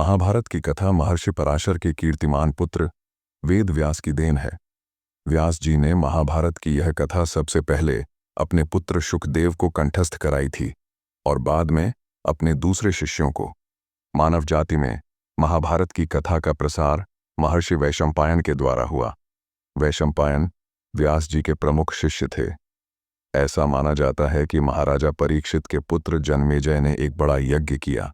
महाभारत की कथा महर्षि पराशर के कीर्तिमान पुत्र वेद व्यास की देन है। व्यास जी ने महाभारत की यह कथा सबसे पहले अपने पुत्र शुकदेव को कंठस्थ कराई थी और बाद में अपने दूसरे शिष्यों को। मानव जाति में महाभारत की कथा का प्रसार महर्षि वैशंपायन के द्वारा हुआ। वैशंपायन व्यास जी के प्रमुख शिष्य थे। ऐसा माना जाता है कि महाराजा परीक्षित के पुत्र जन्मेजय ने एक बड़ा यज्ञ किया।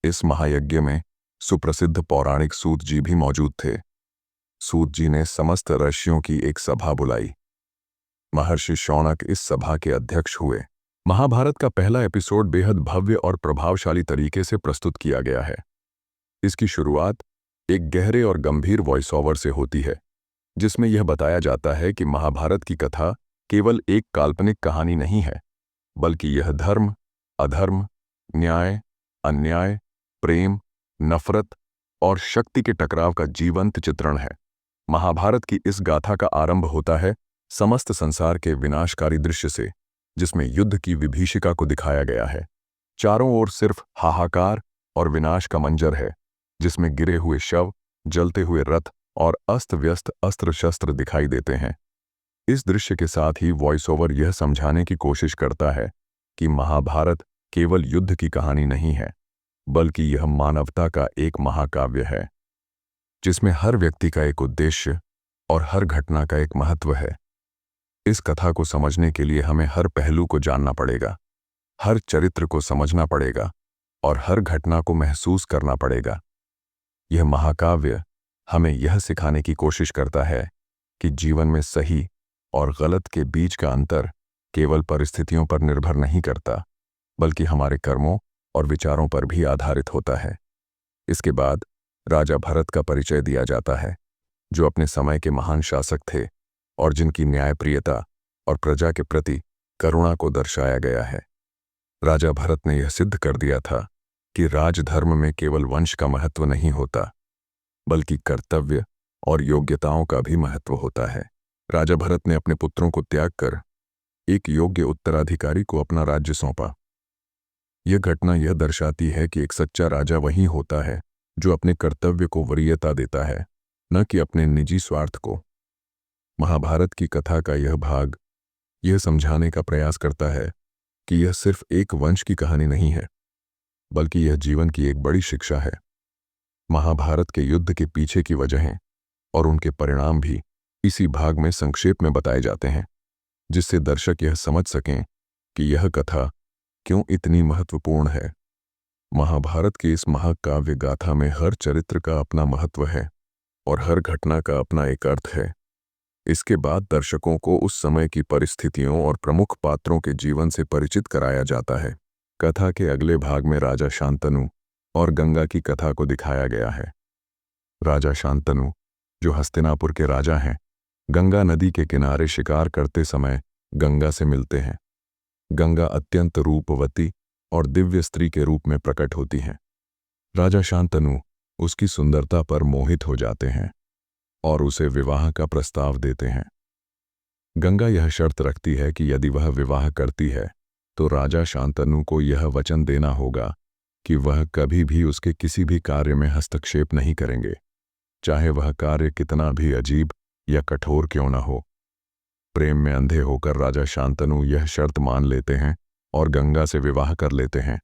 इस महायज्ञ में सुप्रसिद्ध पौराणिक सूत जी भी मौजूद थे। सूत जी ने समस्त ऋषियों की एक सभा बुलाई। महर्षि शौनक इस सभा के अध्यक्ष हुए। महाभारत का पहला एपिसोड बेहद भव्य और प्रभावशाली तरीके से प्रस्तुत किया गया है। इसकी शुरुआत एक गहरे और गंभीर वॉइस ओवर से होती है, जिसमें यह बताया जाता है कि महाभारत की कथा केवल एक काल्पनिक कहानी नहीं है, बल्कि यह धर्म, अधर्म, न्याय, अन्याय, प्रेम, नफरत और शक्ति के टकराव का जीवंत चित्रण है। महाभारत की इस गाथा का आरंभ होता है समस्त संसार के विनाशकारी दृश्य से, जिसमें युद्ध की विभीषिका को दिखाया गया है। चारों ओर सिर्फ हाहाकार और विनाश का मंजर है, जिसमें गिरे हुए शव, जलते हुए रथ और अस्त व्यस्त अस्त्र शस्त्र दिखाई देते हैं। इस दृश्य के साथ ही वॉइस ओवर यह समझाने की कोशिश करता है कि महाभारत केवल युद्ध की कहानी नहीं है, बल्कि यह मानवता का एक महाकाव्य है, जिसमें हर व्यक्ति का एक उद्देश्य और हर घटना का एक महत्व है। इस कथा को समझने के लिए हमें हर पहलू को जानना पड़ेगा, हर चरित्र को समझना पड़ेगा और हर घटना को महसूस करना पड़ेगा। यह महाकाव्य हमें यह सिखाने की कोशिश करता है कि जीवन में सही और गलत के बीच का अंतर केवल परिस्थितियों पर निर्भर नहीं करता, बल्कि हमारे कर्मों और विचारों पर भी आधारित होता है। इसके बाद राजा भरत का परिचय दिया जाता है, जो अपने समय के महान शासक थे और जिनकी न्यायप्रियता और प्रजा के प्रति करुणा को दर्शाया गया है। राजा भरत ने यह सिद्ध कर दिया था कि राजधर्म में केवल वंश का महत्व नहीं होता, बल्कि कर्तव्य और योग्यताओं का भी महत्व होता है। राजा भरत ने अपने पुत्रों को त्याग कर एक योग्य उत्तराधिकारी को अपना राज्य सौंपा। यह घटना यह दर्शाती है कि एक सच्चा राजा वही होता है जो अपने कर्तव्य को वरीयता देता है, न कि अपने निजी स्वार्थ को। महाभारत की कथा का यह भाग यह समझाने का प्रयास करता है कि यह सिर्फ एक वंश की कहानी नहीं है, बल्कि यह जीवन की एक बड़ी शिक्षा है। महाभारत के युद्ध के पीछे की वजहें और उनके परिणाम भी इसी भाग में संक्षेप में बताए जाते हैं, जिससे दर्शक यह समझ सकें कि यह कथा क्यों इतनी महत्वपूर्ण है। महाभारत की इस महाकाव्य गाथा में हर चरित्र का अपना महत्व है और हर घटना का अपना एक अर्थ है। इसके बाद दर्शकों को उस समय की परिस्थितियों और प्रमुख पात्रों के जीवन से परिचित कराया जाता है। कथा के अगले भाग में राजा शांतनु और गंगा की कथा को दिखाया गया है। राजा शांतनु, जो हस्तिनापुर के राजा हैं, गंगा नदी के किनारे शिकार करते समय गंगा से मिलते हैं। गंगा अत्यंत रूपवती और दिव्य स्त्री के रूप में प्रकट होती हैं। राजा शांतनु उसकी सुंदरता पर मोहित हो जाते हैं और उसे विवाह का प्रस्ताव देते हैं। गंगा यह शर्त रखती है कि यदि वह विवाह करती है तो राजा शांतनु को यह वचन देना होगा कि वह कभी भी उसके किसी भी कार्य में हस्तक्षेप नहीं करेंगे, चाहे वह कार्य कितना भी अजीब या कठोर क्यों न हो। प्रेम में अंधे होकर राजा शांतनु यह शर्त मान लेते हैं और गंगा से विवाह कर लेते हैं।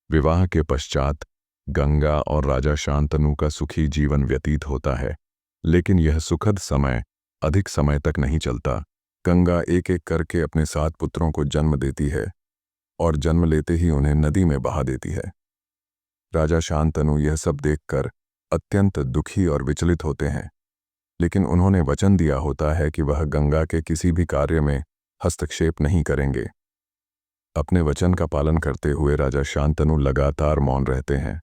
विवाह के पश्चात गंगा और राजा शांतनु का सुखी जीवन व्यतीत होता है, लेकिन यह सुखद समय अधिक समय तक नहीं चलता। गंगा एक एक करके अपने 7 पुत्रों को जन्म देती है और जन्म लेते ही उन्हें नदी में बहा देती है। राजा शांतनु यह सब देखकर अत्यंत दुखी और विचलित होते हैं, लेकिन उन्होंने वचन दिया होता है कि वह गंगा के किसी भी कार्य में हस्तक्षेप नहीं करेंगे। अपने वचन का पालन करते हुए राजा शांतनु लगातार मौन रहते हैं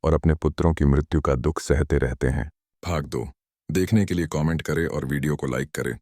और अपने पुत्रों की मृत्यु का दुख सहते रहते हैं। भाग 2 देखने के लिए कमेंट करें और वीडियो को लाइक करें।